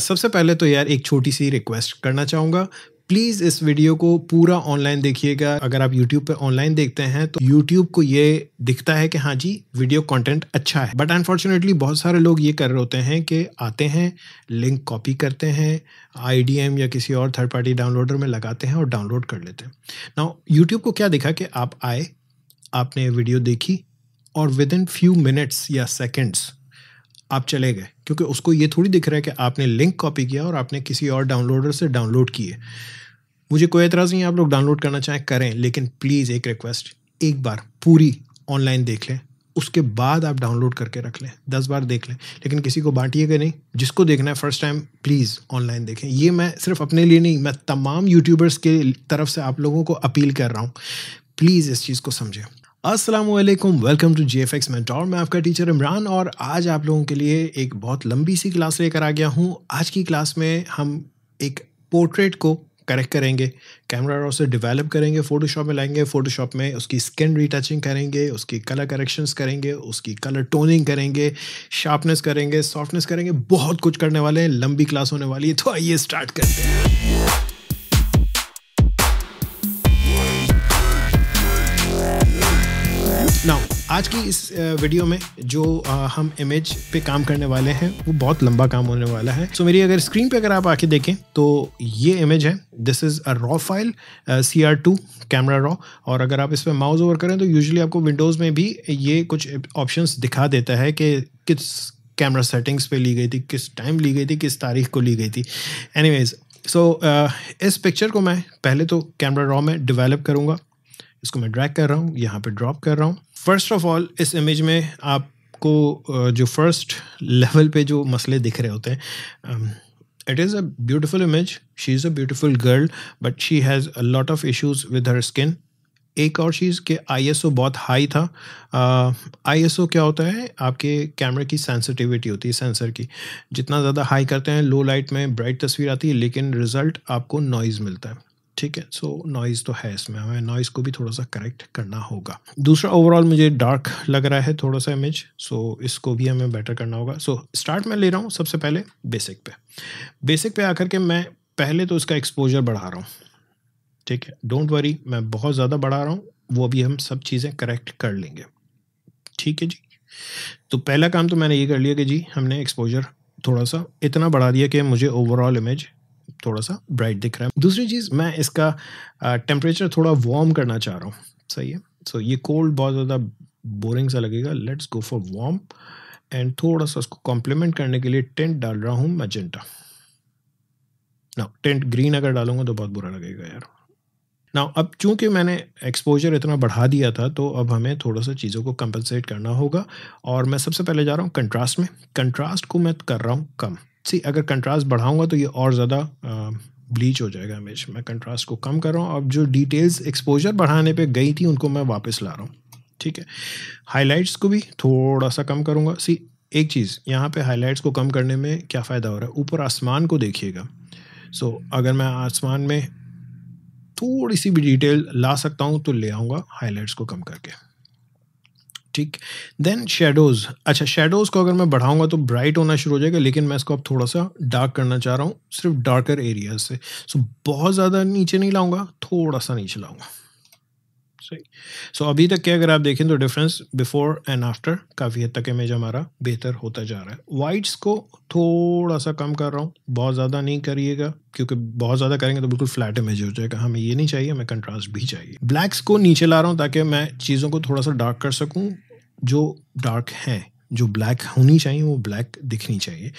सबसे पहले तो यार एक छोटी-सी रिक्वेस्ट करना चाहूँगा। प्लीज़ इस वीडियो को पूरा ऑनलाइन देखिएगा। अगर आप यूट्यूब पे ऑनलाइन देखते हैं तो यूट्यूब को ये दिखता है कि हाँ जी, वीडियो कंटेंट अच्छा है। बट अनफॉर्च्युनेटली बहुत सारे लोग ये कर रहे होते हैं कि आते हैं, लिंक कॉपी करते हैं, आईडीएम या किसी और थर्ड पार्टी डाउनलोडर में लगाते हैं और डाउनलोड कर लेते हैं। नाउ यूट्यूब को क्या दिखा कि आप आए, आपने वीडियो देखी और विदिन फ्यू मिनट्स या सेकंड्स आप चले गए, क्योंकि उसको ये थोड़ी दिख रहा है कि आपने लिंक कॉपी किया और आपने किसी और डाउनलोडर से डाउनलोड किए। मुझे कोई एतराज़ नहीं है, आप लोग डाउनलोड करना चाहें करें, लेकिन प्लीज़ एक रिक्वेस्ट, एक बार पूरी ऑनलाइन देख लें, उसके बाद आप डाउनलोड करके रख लें। 10 बार देख लें, लेकिन किसी को बांटिएगा नहीं। जिसको देखना है फर्स्ट टाइम प्लीज़ ऑनलाइन देखें। ये मैं सिर्फ अपने लिए नहीं, मैं तमाम यूट्यूबर्स के तरफ से आप लोगों को अपील कर रहा हूँ। प्लीज़ इस चीज़ को समझें। अस्सलामुअलैकुम, वेलकम टू जीएफएक्स मेंटोर। मैं आपका टीचर इमरान और आज आप लोगों के लिए एक बहुत लंबी सी क्लास लेकर आ गया हूँ। आज की क्लास में हम एक पोर्ट्रेट को करेक्ट करेंगे, कैमरा रॉ से डेवलप करेंगे, फोटोशॉप में लाएंगे, फोटोशॉप में उसकी स्किन रीटचिंग करेंगे, उसकी कलर करेक्शंस करेंगे, उसकी कलर टोनिंग करेंगे, शार्पनेस करेंगे, सॉफ्टनेस करेंगे, बहुत कुछ करने वाले हैं। लंबी क्लास होने वाली है, तो आइए स्टार्ट करते हैं। नाउ आज की इस वीडियो में जो हम इमेज पे काम करने वाले हैं वो बहुत लंबा काम होने वाला है। सो मेरी अगर स्क्रीन पे अगर आप आके देखें तो ये इमेज है, this is a raw file, CR2 camera raw. और अगर आप इस पर माउस ओवर करें तो यूजुअली आपको विंडोज़ में भी ये कुछ ऑप्शंस दिखा देता है कि किस कैमरा सेटिंग्स पे ली गई थी, किस टाइम ली गई थी, किस तारीख को ली गई थी। एनीवेज इस पिक्चर को मैं पहले तो कैमरा रॉ में डेवलप करूँगा। इसको मैं ड्रैग कर रहा हूँ, यहाँ पे ड्रॉप कर रहा हूँ। फर्स्ट ऑफ ऑल इस इमेज में आपको जो फर्स्ट लेवल पे जो मसले दिख रहे होते हैं, it is a beautiful image, she is a beautiful girl but she has a lot of issues with her skin. एक और चीज़ कि ISO बहुत हाई था। ISO क्या होता है, आपके कैमरे की सेंसिटिविटी होती है सेंसर की। जितना ज़्यादा हाई करते हैं, लो लाइट में ब्राइट तस्वीर आती है, लेकिन रिज़ल्ट आपको नॉइज़ मिलता है। ठीक है, सो नॉइज़ तो है इसमें, हमें नॉइज़ को भी थोड़ा सा करेक्ट करना होगा। दूसरा, ओवरऑल मुझे डार्क लग रहा है थोड़ा सा इमेज, सो इसको भी हमें बेटर करना होगा। सो स्टार्ट में ले रहा हूँ सबसे पहले बेसिक पे आकर के मैं पहले तो इसका एक्सपोजर बढ़ा रहा हूँ। ठीक है, डोंट वरी, मैं बहुत ज़्यादा बढ़ा रहा हूँ, वो भी हम सब चीज़ें करेक्ट कर लेंगे। ठीक है जी, तो पहला काम तो मैंने ये कर लिया कि जी हमने एक्सपोजर थोड़ा सा इतना बढ़ा दिया कि मुझे ओवरऑल इमेज थोड़ा सा ब्राइट दिख रहा है। दूसरी चीज़, मैं इसका टेम्परेचर थोड़ा वार्म करना चाह रहा हूँ। सही है, सो ये कोल्ड बहुत ज़्यादा बोरिंग सा लगेगा, let's go for warm. And थोड़ा सा उसको कॉम्प्लीमेंट करने के लिए टिंट डाल रहा हूँ मैजेंटा। ना, टिंट ग्रीन अगर डालूंगा तो बहुत बुरा लगेगा यार। ना, अब चूंकि मैंने एक्सपोजर इतना बढ़ा दिया था तो अब हमें थोड़ा सा चीज़ों को कंपनसेट करना होगा। और मैं सबसे पहले जा रहा हूँ कंट्रास्ट में। कंट्रास्ट को मैं कर रहा हूँ कम। सी, अगर कंट्रास्ट बढ़ाऊंगा तो ये और ज़्यादा ब्लीच हो जाएगा इमेज। मैं कंट्रास्ट को कम कर रहा हूँ। अब जो डिटेल्स एक्सपोजर बढ़ाने पे गई थी उनको मैं वापस ला रहा हूँ। ठीक है, हाईलाइट्स को भी थोड़ा सा कम करूँगा। सी, एक चीज़ यहाँ पे हाईलाइट्स को कम करने में क्या फ़ायदा हो रहा है, ऊपर आसमान को देखिएगा। सो अगर मैं आसमान में थोड़ी सी भी डिटेल ला सकता हूँ तो ले आऊँगा हाईलाइट्स को कम करके। ठीक, देन शेडोज़। अच्छा, शेडोज़ को अगर मैं बढ़ाऊंगा तो ब्राइट होना शुरू हो जाएगा, लेकिन मैं इसको अब थोड़ा सा डार्क करना चाह रहा हूँ, सिर्फ डार्कर एरियाज से। सो बहुत ज़्यादा नीचे नहीं लाऊंगा, थोड़ा सा नीचे लाऊंगा। सही। सो अभी तक के अगर आप देखें तो डिफरेंस बिफोर एंड आफ्टर काफ़ी हद तक इमेज हमारा बेहतर होता जा रहा है। वाइट्स को थोड़ा सा कम कर रहा हूँ, बहुत ज़्यादा नहीं करिएगा, क्योंकि बहुत ज़्यादा करेंगे तो बिल्कुल फ्लैट इमेज हो जाएगा। हमें ये नहीं चाहिए, हमें कंट्रास्ट भी चाहिए। ब्लैक्स को नीचे ला रहा हूँ ताकि मैं चीज़ों को थोड़ा सा डार्क कर सकूँ। जो डार्क हैं, जो ब्लैक होनी चाहिए वो ब्लैक दिखनी चाहिए,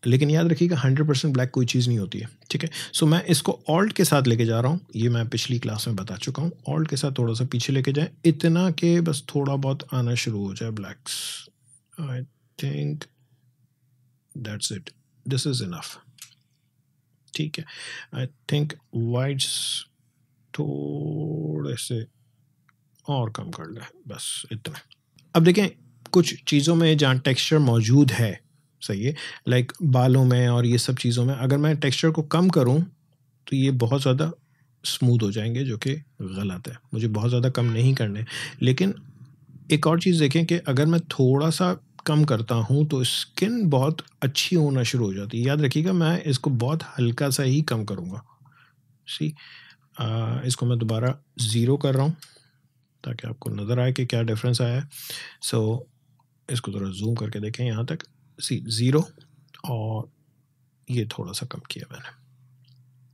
लेकिन याद रखिएगा 100% ब्लैक कोई चीज़ नहीं होती है। ठीक है, सो मैं इसको ऑल्ट के साथ लेके जा रहा हूँ। ये मैं पिछली क्लास में बता चुका हूँ। ऑल्ट के साथ थोड़ा सा पीछे लेके जाएं, इतना कि बस थोड़ा बहुत आना शुरू हो जाए blacks. I think that's it, this is enough. ठीक है, आई थिंक वाइट्स थोड़े से और कम कर लें, बस इतना। अब देखें, कुछ चीज़ों में जहाँ टेक्सचर मौजूद है, सही है, लाइक बालों में और ये सब चीज़ों में, अगर मैं टेक्सचर को कम करूं तो ये बहुत ज़्यादा स्मूथ हो जाएंगे, जो कि गलत है। मुझे बहुत ज़्यादा कम नहीं करने। लेकिन एक और चीज़ देखें कि अगर मैं थोड़ा सा कम करता हूँ तो स्किन बहुत अच्छी होना शुरू हो जाती है। याद रखिएगा मैं इसको बहुत हल्का सा ही कम करूँगा। सी इसको मैं दोबारा 0 कर रहा हूँ ताकि आपको नज़र आए कि क्या डिफरेंस आया है। सो इसको ज़रा जूम करके देखें यहाँ तक। सी 0 और ये थोड़ा सा कम किया मैंने,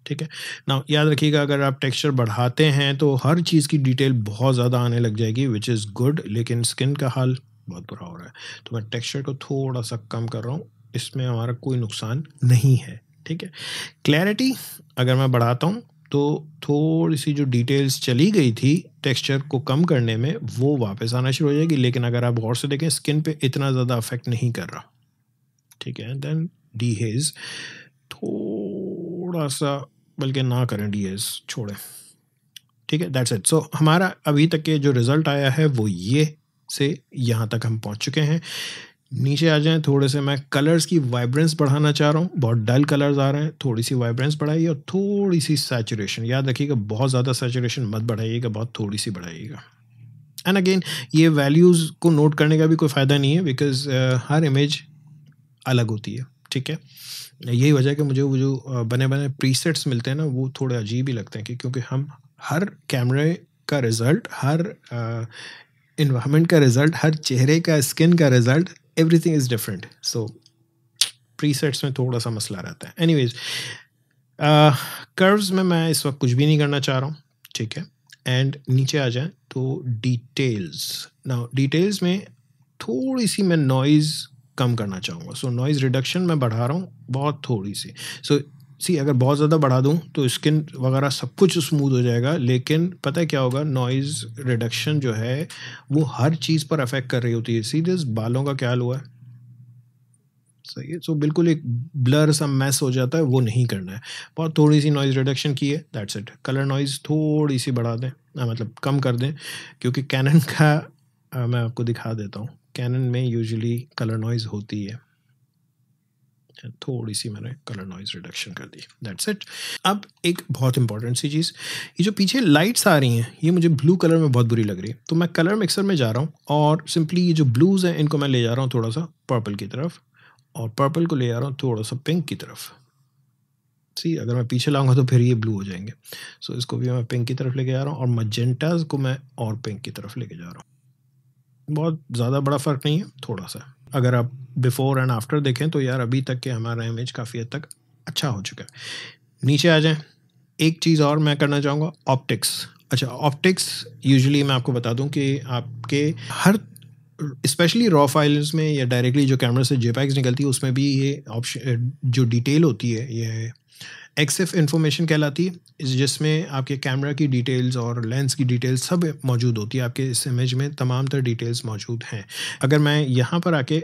ठीक है ना। याद रखिएगा अगर आप टेक्सचर बढ़ाते हैं तो हर चीज़ की डिटेल बहुत ज़्यादा आने लग जाएगी, विच इज़ गुड, लेकिन स्किन का हाल बहुत बुरा हो रहा है। तो मैं टेक्सचर को थोड़ा सा कम कर रहा हूँ, इसमें हमारा कोई नुकसान नहीं है, ठीक है। क्लैरिटी अगर मैं बढ़ाता हूँ तो थोड़ी सी जो डिटेल्स चली गई थी टेक्सचर को कम करने में वो वापस आना शुरू हो जाएगी, लेकिन अगर आप गौर से देखें स्किन पे इतना ज़्यादा अफेक्ट नहीं कर रहा, ठीक है। देन डीहेज थोड़ा सा, बल्कि ना करें, डीहेज छोड़ें, ठीक है। That's it. सो हमारा अभी तक के जो रिज़ल्ट आया है वो ये से यहाँ तक हम पहुँच चुके हैं। नीचे आ जाएं, थोड़े से मैं कलर्स की वाइब्रेंस बढ़ाना चाह रहा हूँ, बहुत डल कलर्स आ रहे हैं, थोड़ी सी वाइब्रेंस बढ़ाइए और थोड़ी सी सैचुरेशन। याद रखिएगा बहुत ज़्यादा सैचुरेशन मत बढ़ाइएगा, बहुत थोड़ी सी बढ़ाइएगा। एंड अगेन ये वैल्यूज़ को नोट करने का भी कोई फ़ायदा नहीं है, बिकॉज हर इमेज अलग होती है, ठीक है। यही वजह है कि मुझे वो जो बने बने प्रीसेट्स मिलते हैं ना वो थोड़े अजीब ही लगते हैं कि क्योंकि हम हर कैमरे का रिज़ल्ट, हर इन्वायरमेंट का रिज़ल्ट, हर चेहरे का, स्किन का result, everything is different. So presets में थोड़ा सा मसला रहता है। एनीवेज कर्व्स में मैं इस वक्त कुछ भी नहीं करना चाह रहा हूँ, ठीक है। एंड नीचे आ जाए तो डिटेल्स, नाउ डिटेल्स में थोड़ी सी मैं नॉइज़ कम करना चाहूँगा। सो नॉइज़ रिडक्शन मैं बढ़ा रहा हूँ बहुत थोड़ी सी। सो सी अगर बहुत ज़्यादा बढ़ा दूँ तो स्किन वगैरह सब कुछ स्मूथ हो जाएगा, लेकिन पता है क्या होगा, नॉइज़ रिडक्शन जो है वो हर चीज़ पर अफेक्ट कर रही होती है। सीधे बालों का क्या हाल हुआ है, सही है। सो बिल्कुल एक ब्लर सा मैस हो जाता है, वो नहीं करना है। बहुत थोड़ी सी नॉइज़ रिडक्शन की है, दैट्स इट। कलर नॉइज़ थोड़ी सी बढ़ा दें, मतलब कम कर दें, क्योंकि कैनन का मैं आपको दिखा देता हूँ, कैनन में यूजुअली कलर नॉइज़ होती है। थोड़ी सी मैंने कलर नॉइज़ रिडक्शन कर दी, दैट्स इट। अब एक बहुत इंपॉर्टेंट सी चीज़, ये जो पीछे लाइट्स आ रही हैं ये मुझे ब्लू कलर में बहुत बुरी लग रही है, तो मैं कलर मिक्सर में जा रहा हूँ और सिंपली ये जो ब्लूज़ हैं इनको मैं ले जा रहा हूँ थोड़ा सा पर्पल की तरफ, और पर्पल को ले जा रहा हूँ थोड़ा सा पिंक की तरफ। सी अगर मैं पीछे लाऊंगा तो फिर ये ब्लू हो जाएंगे। सो इसको भी मैं पिंक की तरफ लेके जा रहा हूँ और मजेंटाज को मैं और पिंक की तरफ लेके जा रहा हूँ। बहुत ज़्यादा बड़ा फ़र्क नहीं है, थोड़ा सा। अगर आप बिफोर एंड आफ्टर देखें तो यार अभी तक के हमारा इमेज काफ़ी हद तक अच्छा हो चुका है। नीचे आ जाएं, एक चीज़ और मैं करना चाहूँगा, ऑप्टिक्स। अच्छा, ऑप्टिक्स यूजुअली मैं आपको बता दूं कि आपके हर, स्पेशली रॉ फाइल्स में या डायरेक्टली जो कैमरा से जेपैग्स निकलती है उसमें भी ये ऑप्शन जो डिटेल होती है ये एक्सएफ इंफॉर्मेशन कहलाती है, जिसमें आपके कैमरा की डिटेल्स और लेंस की डिटेल्स सब मौजूद होती है। आपके इस इमेज में तमाम तरह डिटेल्स मौजूद हैं। अगर मैं यहाँ पर आके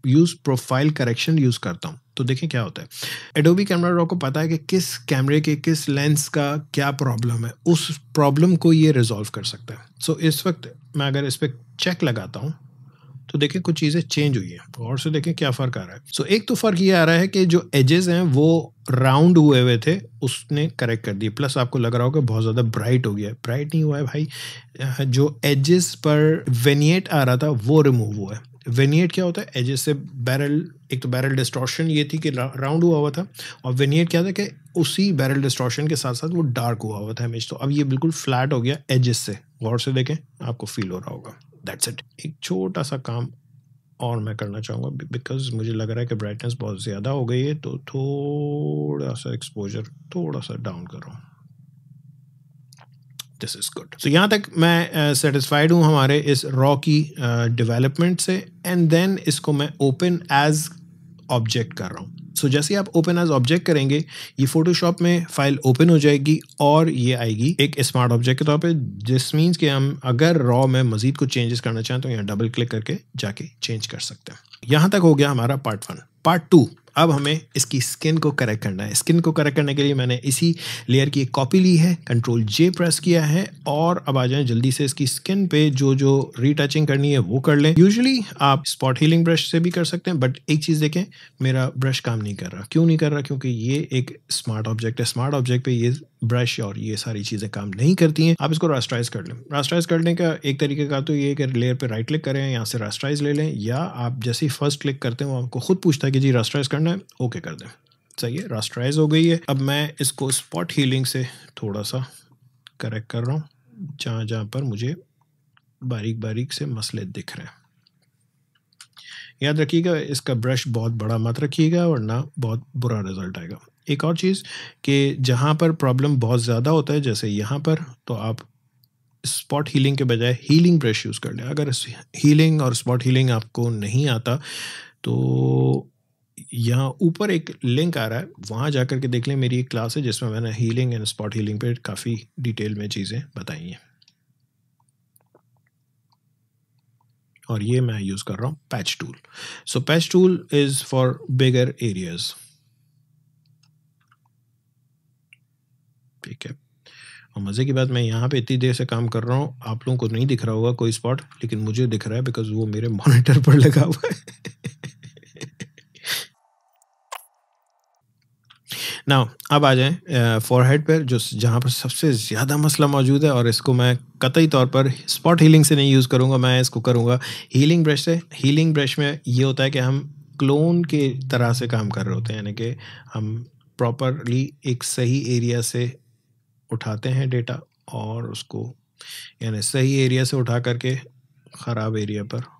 यूज़ प्रोफाइल करेक्शन यूज़ करता हूँ तो देखें क्या होता है। एडोबी कैमरा रॉ को पता है कि किस कैमरे के किस लेंस का क्या प्रॉब्लम है, उस प्रॉब्लम को ये रिजॉल्व कर सकता है। सो इस वक्त मैं अगर इस पर चेक लगाता हूँ तो देखें कुछ चीज़ें चेंज हुई हैं, और से देखें क्या फ़र्क आ रहा है। सो एक तो फ़र्क ये आ रहा है कि जो एजेस हैं वो राउंड हुए हुए थे, उसने करेक्ट कर दिए। प्लस आपको लग रहा होगा बहुत ज़्यादा ब्राइट हो गया है, ब्राइट नहीं हुआ है भाई, जो एजेस पर वेनिएट आ रहा था वो रिमूव हुआ है। वेनिएट क्या होता है, एजेस से बैरल, एक तो बैरल डिस्टॉर्शन ये थी कि राउंड हुआ था, और वेनिएट क्या था कि उसी बैरल डिस्टॉर्शन के साथ साथ वो डार्क हुआ था इमेज। तो अब ये बिल्कुल फ्लैट हो गया एजेस से, गौर से देखें आपको फील हो रहा होगा। That's it. एक छोटा सा काम और मैं करना चाहूँगा, बिकॉज मुझे लग रहा है कि ब्राइटनेस बहुत ज़्यादा हो गई है, तो थोड़ा सा एक्सपोजर थोड़ा सा डाउन कर रहा हूँ। This is good. तो यहाँ तक मैं सेटिस्फाइड हूँ हमारे इस रॉ की डेवलपमेंट से। एंड देन इसको मैं ओपन एज ऑब्जेक्ट कर रहा हूँ। सो जैसे आप ओपन एज ऑब्जेक्ट करेंगे ये फोटोशॉप में फाइल ओपन हो जाएगी और ये आएगी एक स्मार्ट ऑब्जेक्ट के तौर पे, जिस मीन्स कि हम अगर रॉ में मजीद कुछ चेंजेस करना चाहें तो यहाँ डबल क्लिक करके जाके चेंज कर सकते हैं। यहाँ तक हो गया हमारा पार्ट 1। पार्ट 2, अब हमें इसकी स्किन को करेक्ट करना है। स्किन को करेक्ट करने के लिए मैंने इसी लेयर की एक कॉपी ली है, Ctrl+J प्रेस किया है, और अब आ जाएं जल्दी से इसकी स्किन पे जो जो रीटचिंग करनी है वो कर लें। यूजुअली आप स्पॉट हीलिंग ब्रश से भी कर सकते हैं, बट एक चीज़ देखें, मेरा ब्रश काम नहीं कर रहा। क्यों नहीं कर रहा? क्योंकि ये एक स्मार्ट ऑब्जेक्ट है। स्मार्ट ऑब्जेक्ट पे ये ब्रश और ये सारी चीज़ें काम नहीं करती हैं, आप इसको रास्टराइज कर लें। रास्टराइज करने का एक तरीके का तो ये है कि लेयर पे राइट क्लिक करें, यहाँ से रास्टराइज ले लें, या आप जैसे ही फर्स्ट क्लिक करते हैं वो आपको खुद पूछता है कि जी रास्टराइज करना है, ओके कर दें। सही है, रास्टराइज हो गई है। अब मैं इसको स्पॉट हीलिंग से थोड़ा सा करेक्ट कर रहा हूँ, जहाँ जहाँ पर मुझे बारीक बारीक से मसले दिख रहे हैं। याद रखिएगा, इसका ब्रश बहुत बड़ा मत रखिएगा वरना बहुत बुरा रिजल्ट आएगा। एक और चीज़ कि जहाँ पर प्रॉब्लम बहुत ज़्यादा होता है, जैसे यहाँ पर, तो आप स्पॉट हीलिंग के बजाय हीलिंग ब्रश यूज़ कर लें। अगर हीलिंग और स्पॉट हीलिंग आपको नहीं आता तो यहाँ ऊपर एक लिंक आ रहा है, वहाँ जाकर के देख लें, मेरी एक क्लास है जिसमें मैंने हीलिंग एंड स्पॉट हीलिंग पे काफ़ी डिटेल में चीज़ें बताई हैं। और ये मैं यूज़ कर रहा हूँ patch tool. So patch tool is for bigger areas. ठीक है, और मज़े की बात, मैं यहाँ पे इतनी देर से काम कर रहा हूँ, आप लोगों को नहीं दिख रहा होगा कोई स्पॉट, लेकिन मुझे दिख रहा है बिकॉज वो मेरे मॉनिटर पर लगा हुआ है। नाउ अब आ जाएं फॉरहेड पर, जो जहाँ पर सबसे ज़्यादा मसला मौजूद है, और इसको मैं कतई तौर पर स्पॉट हीलिंग से नहीं यूज़ करूँगा, मैं इसको करूँगा हीलिंग ब्रश से। हीलिंग ब्रश में ये होता है कि हम क्लोन के तरह से काम कर रहे होते हैं, यानी कि हम प्रॉपरली एक सही एरिया से उठाते हैं डेटा और उसको, यानी सही एरिया से उठा करके ख़राब एरिया पर।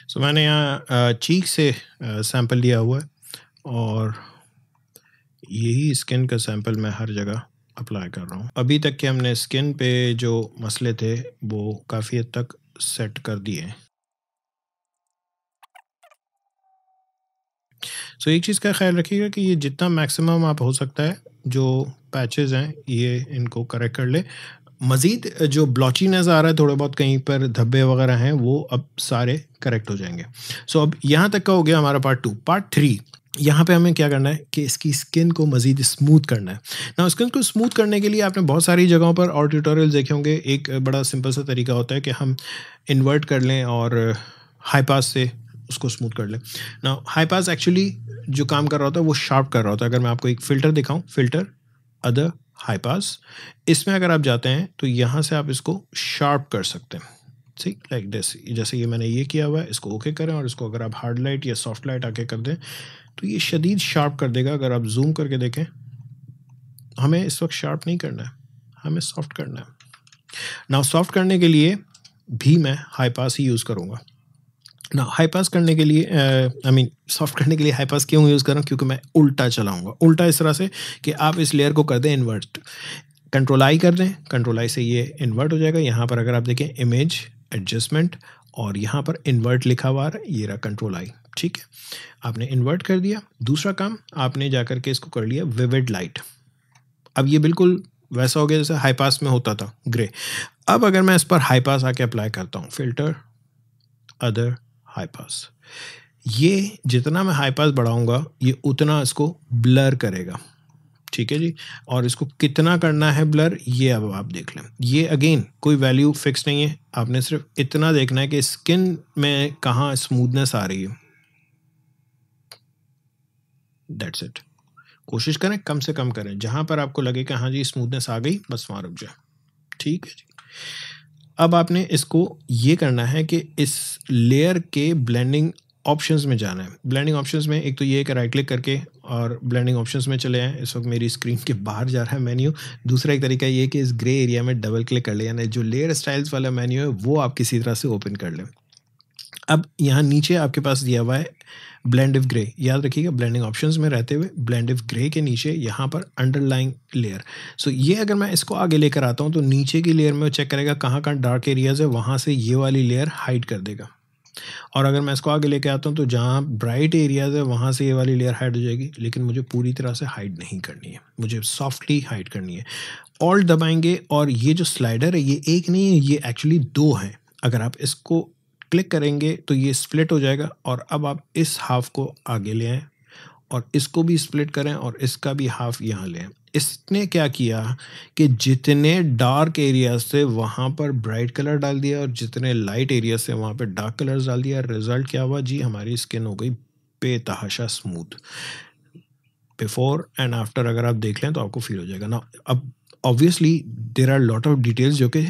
सो मैंने यहाँ चीक से सैंपल लिया हुआ है, और यही स्किन का सैंपल मैं हर जगह अप्लाई कर रहा हूँ। अभी तक के हमने स्किन पे जो मसले थे वो काफ़ी हद तक सेट कर दिए हैं। सो एक चीज़ का ख्याल रखिएगा कि ये जितना मैक्सिमम आप हो सकता है जो पैचेस हैं ये इनको करेक्ट कर ले। मज़ीद जो ब्लॉचीनेस आ रहा है, थोड़े बहुत कहीं पर धब्बे वगैरह हैं, वो अब सारे करेक्ट हो जाएंगे। सो अब यहाँ तक का हो गया हमारा पार्ट 2। पार्ट 3, यहाँ पे हमें क्या करना है कि इसकी स्किन को मज़ीद स्मूथ करना है। ना स्किन को स्मूथ करने के लिए आपने बहुत सारी जगहों पर और ट्यूटोरियल देखे होंगे। एक बड़ा सिंपल सा तरीका होता है कि हम इन्वर्ट कर लें और हाई पास से उसको स्मूथ कर लें। ना हाई पास एक्चुअली जो काम कर रहा होता है वो शार्प कर रहा होता है। अगर मैं आपको एक फ़िल्टर दिखाऊं, फ़िल्टर अदर हाई पास, इसमें अगर आप जाते हैं तो यहाँ से आप इसको शार्प कर सकते हैं। सी लाइक दिस, जैसे ये मैंने ये किया हुआ है, इसको ओके करें, और इसको अगर आप हार्ड लाइट या सॉफ्ट लाइट आके कर दें तो ये शदीद शार्प कर देगा। अगर आप जूम करके देखें, हमें इस वक्त शार्प नहीं करना है, हमें सॉफ्ट करना है। ना सॉफ्ट करने के लिए भी मैं हाई पास ही यूज़ करूँगा। ना हाई पास करने के लिए सॉफ्ट करने के लिए हाई पास क्यों यूज़ कर रहा हूँ, क्योंकि मैं उल्टा चलाऊँगा। उल्टा इस तरह से कि आप इस लेयर को कर दें इन्वर्ट, कंट्रोल आई कर दें, कंट्रोल आई से ये इन्वर्ट हो जाएगा। यहाँ पर अगर आप देखें इमेज एडजस्टमेंट, और यहाँ पर इन्वर्ट लिखा हुआ है, ये रहा कंट्रोल आई। ठीक है, आपने इन्वर्ट कर दिया। दूसरा काम आपने जाकर के इसको कर लिया विविड लाइट। अब ये बिल्कुल वैसा हो गया जैसे हाई पास में होता था, ग्रे। अब अगर मैं इस पर हाई पास आके अप्लाई करता हूँ, फिल्टर अदर हाई पास, ये जितना मैं हाई पास बढ़ाऊंगा ये उतना इसको ब्लर करेगा। ठीक है जी, और इसको कितना करना है ब्लर, ये अब आप देख लें। ये अगेन कोई वैल्यू फिक्स नहीं है, आपने सिर्फ इतना देखना है कि स्किन में कहाँ स्मूथनेस आ रही है। That's it. कोशिश करें कम से कम करें, जहाँ पर आपको लगे कि हाँ जी स्मूथनेस आ गई, बस वहाँ रुक जाए। ठीक है जी। अब आपने इसको ये करना है कि इस लेयर के ब्लेंडिंग ऑप्शंस में जाना है। ब्लेंडिंग ऑप्शंस में एक तो ये है कि राइट क्लिक करके और ब्लेंडिंग ऑप्शंस में चले आएँ। इस वक्त मेरी स्क्रीन के बाहर जा रहा है मेन्यू। दूसरा एक तरीका ये है कि इस ग्रे एरिया में डबल क्लिक कर ले, यानी जो लेयर स्टाइल्स वाला मेन्यू है वो आप किसी तरह से ओपन कर लें। अब यहाँ नीचे आपके पास दिया हुआ है ब्लेंड विद ग्रे। याद रखिएगा, ब्लेंडिंग ऑप्शंस में रहते हुए ब्लेंड विद ग्रे के नीचे यहाँ पर अंडरलाइंग लेयर। सो ये अगर मैं इसको आगे लेकर आता हूँ तो नीचे की लेयर में वो चेक करेगा कहाँ कहाँ डार्क एरियाज है, वहाँ से ये वाली लेयर हाइड कर देगा। और अगर मैं इसको आगे लेके आता हूँ तो जहाँ ब्राइट एरियाज है वहाँ से ये वाली लेयर हाइड हो जाएगी। लेकिन मुझे पूरी तरह से हाइड नहीं करनी है, मुझे सॉफ्टली हाइड करनी है। ऑल्ट दबाएंगे और ये जो स्लाइडर है ये एक नहीं है, ये एक्चुअली दो हैं। अगर आप इसको क्लिक करेंगे तो ये स्प्लिट हो जाएगा, और अब आप इस हाफ को आगे ले आएँ और इसको भी स्प्लिट करें और इसका भी हाफ यहाँ ले आएँ। इसने क्या किया कि जितने डार्क एरिया से वहाँ पर ब्राइट कलर डाल दिया और जितने लाइट एरिया से वहाँ पे डार्क कलर्स डाल दिया। रिजल्ट क्या हुआ जी, हमारी स्किन हो गई बेतहाशा स्मूथ। बिफोर एंड आफ्टर अगर आप देख लें तो आपको फील हो जाएगा ना। अब obviously there are lot of details जो कि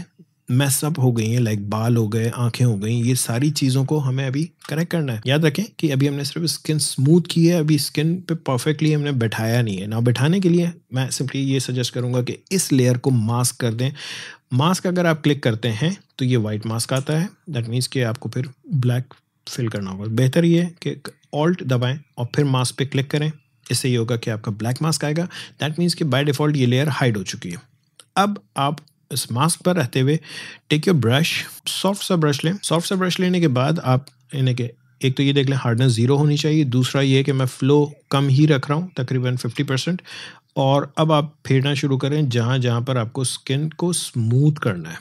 मैस अप हो गई हैं, लाइक बाल हो गए, आंखें हो गई, ये सारी चीज़ों को हमें अभी करेक्ट करना है। याद रखें कि अभी हमने सिर्फ स्किन स्मूथ की है, अभी स्किन पे परफेक्टली हमने बैठाया नहीं है ना। बैठाने के लिए मैं सिंपली ये सजेस्ट करूंगा कि इस लेयर को मास्क कर दें। मास्क अगर आप क्लिक करते हैं तो ये वाइट मास्क आता है, दैट मीन्स कि आपको फिर ब्लैक फिल करना होगा। बेहतर ये है कि ऑल्ट दबाएं और फिर मास्क पे क्लिक करें। इससे ये होगा कि आपका ब्लैक मास्क आएगा, दैट मीन्स कि बाय डिफ़ॉल्ट ये लेयर हाइड हो चुकी है। अब आप इस मास्क पर रहते हुए टेक योर ब्रश, सॉफ्ट सा ब्रश लें। सॉफ्ट सा ब्रश लेने के बाद आप इन्हें के एक तो ये देख लें हार्डनेस 0 होनी चाहिए, दूसरा ये है कि मैं फ्लो कम ही रख रहा हूँ, तकरीबन 50%। और अब आप फेरना शुरू करें जहाँ जहाँ पर आपको स्किन को स्मूथ करना है।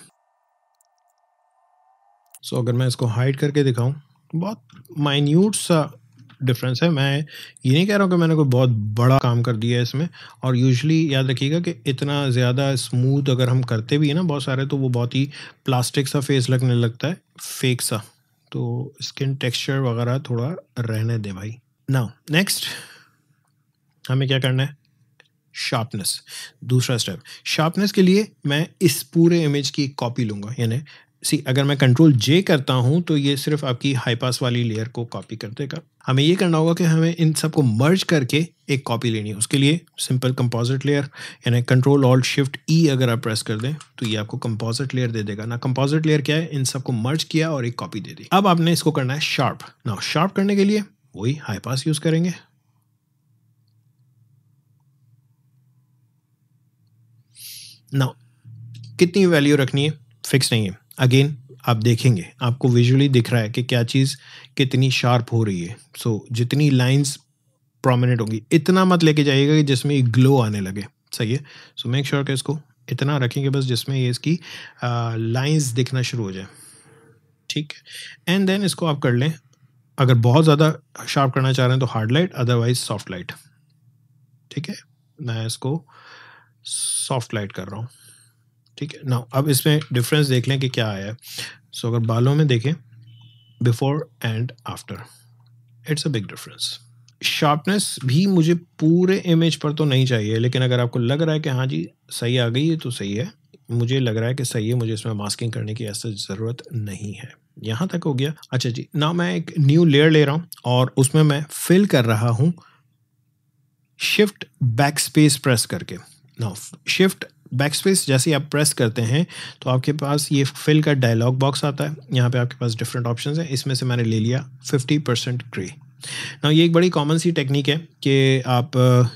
सो अगर मैं इसको हाइड करके दिखाऊं, बहुत माइन्यूट सा डिफरेंस है। मैं ये नहीं कह रहा हूँ कि मैंने कोई बहुत बड़ा काम कर दिया है इसमें। और यूजुअली याद रखिएगा कि इतना ज़्यादा स्मूथ अगर हम करते भी हैं ना बहुत सारे, तो वो बहुत ही प्लास्टिक सा फेस लगने लगता है, फेक सा। तो स्किन टेक्सचर वगैरह थोड़ा रहने दें भाई। नाउ नेक्स्ट हमें क्या करना है, शार्पनेस। दूसरा स्टेप, शार्पनेस के लिए मैं इस पूरे इमेज की एक कॉपी लूँगा। यानी अगर मैं कंट्रोल जे करता हूँ तो ये सिर्फ आपकी हाई पास वाली लेयर को कॉपी कर देगा। हमें ये करना होगा कि हमें इन सबको मर्ज करके एक कॉपी लेनी है। उसके लिए सिंपल कंपोजिट लेयर, यानी कंट्रोल ऑल्ट शिफ्ट ई अगर आप प्रेस कर दें तो ये आपको कंपोजिट लेयर दे देगा ना। कंपोजिट लेयर क्या है, इन सबको मर्ज किया और एक कॉपी दे दी। अब आपने इसको करना है शार्प। ना शार्प करने के लिए वही हाई पास यूज करेंगे। ना कितनी वैल्यू रखनी है फिक्स नहीं है। अगेन आप देखेंगे, आपको विजुअली दिख रहा है कि क्या चीज़ कितनी शार्प हो रही है। सो जितनी लाइंस प्रोमिनेंट होंगी, इतना मत लेके जाइएगा कि जिसमें ग्लो आने लगे। सही है। सो मेक श्योर कि इसको इतना रखेंगे बस जिसमें ये इसकी लाइंस दिखना शुरू हो जाए। ठीक है। एंड देन इसको आप कर लें, अगर बहुत ज़्यादा शार्प करना चाह रहे हैं तो hard light, otherwise soft light. ठीक है, मैं इसको सॉफ्ट लाइट कर रहा हूँ। ठीक है ना। अब इसमें डिफरेंस देख लें कि क्या आया है। सो अगर बालों में देखें before and after, it's a big difference. Sharpness भी मुझे पूरे इमेज पर तो नहीं चाहिए, लेकिन अगर आपको लग रहा है कि हाँ जी सही आ गई है तो सही है। मुझे लग रहा है कि सही है, मुझे इसमें मास्किंग करने की ऐसा ज़रूरत नहीं है। यहाँ तक हो गया। अच्छा जी, ना मैं एक न्यू लेयर ले रहा हूँ और उसमें मैं फिल कर रहा हूँ शिफ्ट बैक स्पेस प्रेस करके। नाउ शिफ्ट बैक स्पेस जैसे ही आप प्रेस करते हैं तो आपके पास ये फिल का डायलॉग बॉक्स आता है। यहाँ पे आपके पास डिफरेंट ऑप्शंस हैं, इसमें से मैंने ले लिया 50% ग्रे। ना ये एक बड़ी कॉमन सी टेक्निक है कि आप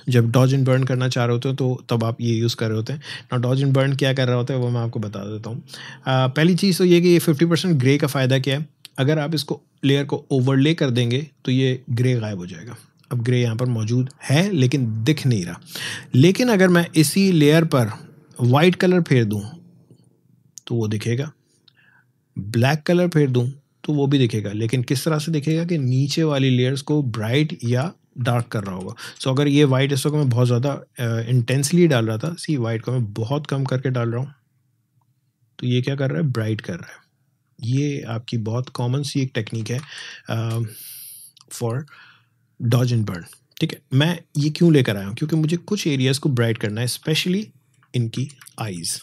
जब डॉज एंड बर्न करना चाह रहे होते हो तो तब आप ये यूज़ कर रहे होते हैं ना। डॉज एंड बर्न क्या कर रहा होता है वो मैं आपको बता देता हूँ। पहली चीज़ तो ये कि ये 50% ग्रे का फ़ायदा क्या है, अगर आप इसको लेयर को ओवरले कर देंगे तो ये ग्रे गायब हो जाएगा। अब ग्रे यहाँ पर मौजूद है लेकिन दिख नहीं रहा। लेकिन अगर मैं इसी लेयर पर वाइट कलर फेर दूँ तो वो दिखेगा, ब्लैक कलर फेर दूँ तो वो भी दिखेगा। लेकिन किस तरह से दिखेगा कि नीचे वाली लेयर्स को ब्राइट या डार्क कर रहा होगा। सो अगर ये वाइट इसको मैं बहुत ज़्यादा इंटेंसली डाल रहा था, सी वाइट को मैं बहुत कम करके डाल रहा हूँ तो ये क्या कर रहा है, ब्राइट कर रहा है। ये आपकी बहुत कॉमन सी एक टेक्निक है फॉर डॉज एंड बर्न। ठीक है, मैं ये क्यों लेकर आया हूँ, क्योंकि मुझे कुछ एरियाज को ब्राइट करना है, स्पेशली इनकी आईज।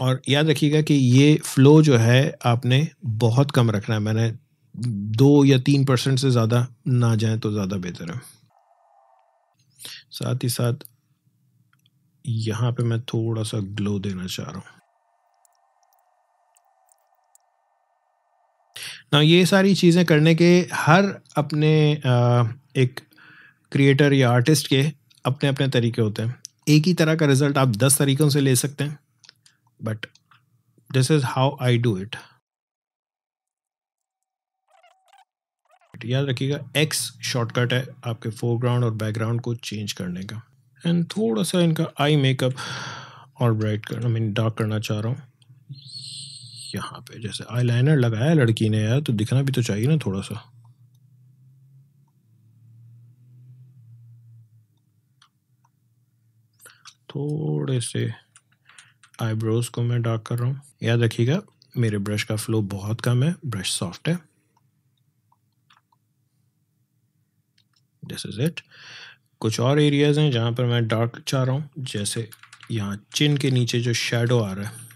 और याद रखिएगा कि ये फ्लो जो है आपने बहुत कम रखना है। मैंने 2 या 3% से ज़्यादा ना जाए तो ज़्यादा बेहतर है। साथ ही साथ यहाँ पे मैं थोड़ा सा ग्लो देना चाह रहा हूँ ना। ये सारी चीज़ें करने के हर अपने एक क्रिएटर या आर्टिस्ट के अपने अपने तरीके होते हैं। एक ही तरह का रिजल्ट आप 10 तरीक़ों से ले सकते हैं, but this is how I do it. याद रखिएगा एक्स शॉर्टकट है आपके फोरग्राउंड और बैकग्राउंड को चेंज करने का। एंड थोड़ा सा इनका आई मेकअप और ब्राइट करना, मैं डार्क करना चाह रहा हूँ। यहाँ पे जैसे आईलाइनर लगाया लड़की ने यार, तो दिखना भी तो चाहिए ना थोड़ा सा। थोड़े से आईब्रोज को मैं डार्क कर रहा हूँ। याद रखिएगा मेरे ब्रश का फ्लो बहुत कम है, ब्रश सॉफ्ट है। This is it. कुछ और एरियाज हैं जहाँ पर मैं डार्क चाह रहा हूँ, जैसे यहाँ चिन के नीचे जो शैडो आ रहा है।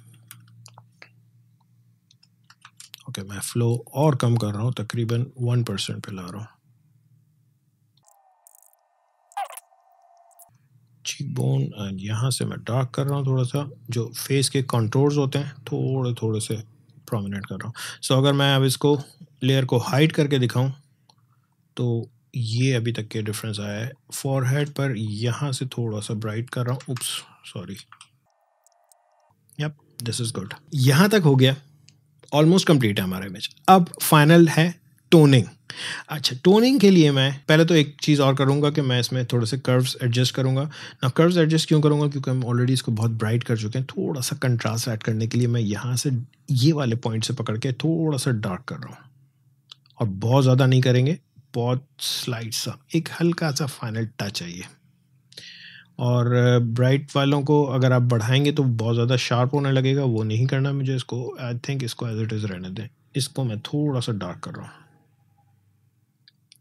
ओके, मैं फ्लो और कम कर रहा हूँ, तकरीबन 1% पे ला रहा हूँ। चीक बोन एंड यहाँ से मैं डार्क कर रहा हूँ थोड़ा सा, जो फेस के कंटूर्स होते हैं थोड़े थोड़े से प्रोमिनेंट कर रहा हूँ। सो अगर मैं अब इसको लेयर को हाइड करके दिखाऊं तो ये अभी तक के डिफरेंस आया है। फॉरहेड पर यहाँ से थोड़ा सा ब्राइट कर रहा हूँ। Oops, sorry. Yup, this is good. यहाँ तक हो गया, ऑलमोस्ट कंप्लीट है हमारा इमेज। अब फाइनल है टोनिंग। अच्छा, टोनिंग के लिए मैं पहले तो एक चीज़ और करूँगा कि मैं इसमें थोड़े से कर्व्स एडजस्ट करूँगा ना। कर्व्स एडजस्ट क्यों करूँगा, क्योंकि हम ऑलरेडी इसको बहुत ब्राइट कर चुके हैं। थोड़ा सा कंट्रास्ट ऐड करने के लिए मैं यहाँ से ये वाले पॉइंट से पकड़ के थोड़ा सा डार्क कर रहा हूँ, और बहुत ज़्यादा नहीं करेंगे, बहुत स्लाइट सा, एक हल्का सा फाइनल टच चाहिए। और ब्राइट वालों को अगर आप बढ़ाएंगे तो बहुत ज़्यादा शार्प होने लगेगा, वो नहीं करना मुझे। इसको आई थिंक इसको एज इट इज़ रहने दें। इसको मैं थोड़ा सा डार्क कर रहा हूँ।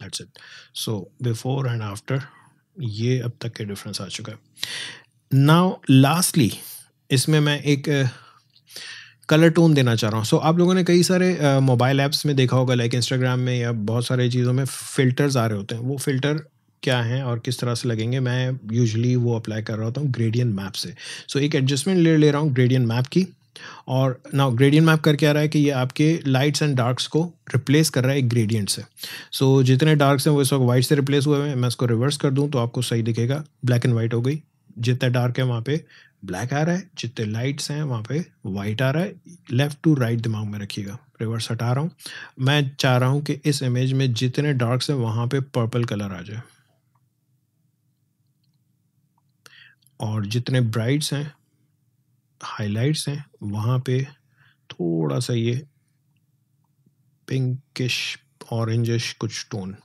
That's it. So before and after, ये अब तक के डिफरेंस आ चुका है। नाउ लास्टली इसमें मैं एक कलर टोन देना चाह रहा हूँ। सो आप लोगों ने कई सारे मोबाइल ऐप्स में देखा होगा, लाइक इंस्टाग्राम में या बहुत सारे चीज़ों में फ़िल्टर्स आ रहे होते हैं। वो फ़िल्टर क्या हैं और किस तरह से लगेंगे, मैं यूजुअली वो अप्लाई कर रहा होता हूँ ग्रेडियंट मैप से। सो एक एडजस्टमेंट ले रहा हूँ ग्रेडियंट मैप की। और नाउ ग्रेडियंट मैप कर क्या रहा है कि ये आपके लाइट्स एंड डार्क्स को रिप्लेस कर रहा है एक ग्रेडियंट से। सो जितने डार्क्स हैं वो इस वक्त वाइट से रिप्लेस हुए हैं। मैं इसको रिवर्स कर दूँ तो आपको सही दिखेगा, ब्लैक एंड वाइट हो गई। जितना डार्क है वहाँ पे ब्लैक आ रहा है, जितने लाइट्स हैं वहाँ पे वाइट आ रहा है। लेफ़्ट टू राइट दिमाग में रखिएगा। रिवर्स हटा रहा हूँ। मैं चाह रहा हूँ कि इस इमेज में जितने डार्क्स हैं वहाँ पे पर्पल कलर आ जाए, और जितने ब्राइट्स हैं, हाइलाइट्स हैं, वहाँ पे थोड़ा सा ये पिंकिश ऑरेंजिश कुछ टोन।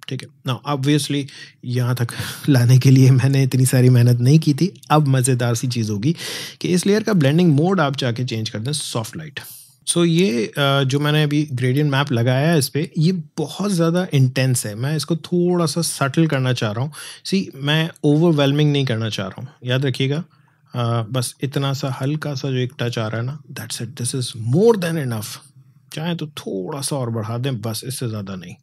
ठीक है ना। ऑब्वियसली यहाँ तक लाने के लिए मैंने इतनी सारी मेहनत नहीं की थी। अब मज़ेदार सी चीज़ होगी कि इस लेयर का ब्लेंडिंग मोड आप जाके चेंज कर दें सॉफ्ट लाइट। सो ये जो मैंने अभी ग्रेडियंट मैप लगाया है इस पर, ये बहुत ज़्यादा इंटेंस है। मैं इसको थोड़ा सा सटल करना चाह रहा हूँ। सी, मैं ओवरवेलमिंग नहीं करना चाह रहा हूँ, याद रखिएगा। बस इतना सा हल्का सा जो एक टच आ रहा है ना, that's it, this is more than enough. चाहे तो थोड़ा सा और बढ़ा दें, बस इससे ज़्यादा नहीं।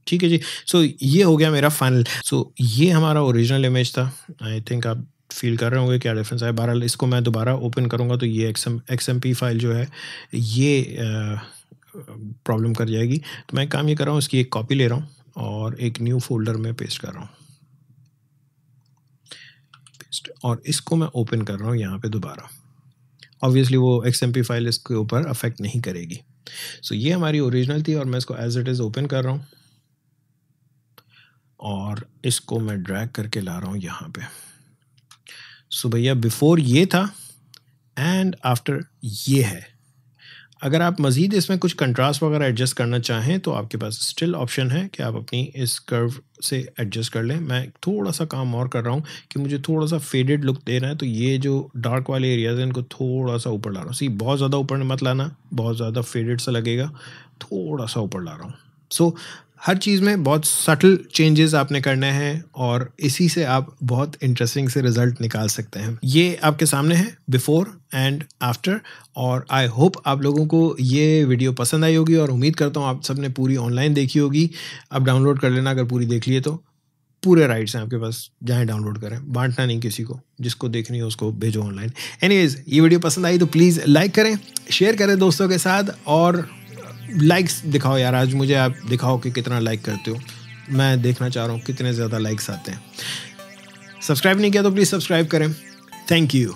ठीक है जी। सो ये हो गया मेरा फाइनल। सो ये हमारा ओरिजिनल इमेज था। आई थिंक आप फील कर रहे होंगे क्या डिफरेंस है। बहरहाल इसको मैं दोबारा ओपन करूँगा तो ये XMP फाइल जो है ये प्रॉब्लम कर जाएगी। तो मैं काम ये कर रहा हूँ, इसकी एक कॉपी ले रहा हूँ और एक न्यू फोल्डर में पेस्ट कर रहा हूँ, और इसको मैं ओपन कर रहा हूँ यहाँ पे दोबारा। ऑब्वियसली वो XMP फाइल इसके ऊपर अफेक्ट नहीं करेगी। सो ये हमारी ओरिजिनल थी और मैं इसको एज इट इज़ ओपन कर रहा हूँ, और इसको मैं ड्रैग करके ला रहा हूँ यहाँ पे। सो भैया बिफोर ये था एंड आफ्टर ये है। अगर आप मज़ीद इसमें कुछ कंट्रास्ट वगैरह एडजस्ट करना चाहें तो आपके पास स्टिल ऑप्शन है कि आप अपनी इस कर्व से एडजस्ट कर लें। मैं थोड़ा सा काम और कर रहा हूँ कि मुझे थोड़ा सा फेडेड लुक देना है, तो ये जो डार्क वाले एरियाज हैं इनको थोड़ा सा ऊपर ला रहा हूँ। सी, बहुत ज़्यादा ऊपर मत लाना, बहुत ज़्यादा फेडेड सा लगेगा, थोड़ा सा ऊपर ला रहा हूँ। सो हर चीज़ में बहुत सटल चेंजेस आपने करने हैं, और इसी से आप बहुत इंटरेस्टिंग से रिजल्ट निकाल सकते हैं। ये आपके सामने है बिफोर एंड आफ्टर, और आई होप आप लोगों को ये वीडियो पसंद आई होगी, और उम्मीद करता हूँ आप सबने पूरी ऑनलाइन देखी होगी। अब डाउनलोड कर लेना, अगर पूरी देख लिए तो पूरे राइट्स हैं आपके पास, जाएँ डाउनलोड करें, बांटना नहीं किसी को, जिसको देखनी हो उसको भेजो ऑनलाइन। एनीवेज, ये वीडियो पसंद आई तो प्लीज़ लाइक करें, शेयर करें दोस्तों के साथ, और लाइक्स दिखाओ यार। आज मुझे आप दिखाओ कि कितना लाइक करते हो, मैं देखना चाह रहा हूँ कितने ज़्यादा लाइक्स आते हैं। सब्सक्राइब नहीं किया तो प्लीज़ सब्सक्राइब करें। Thank you.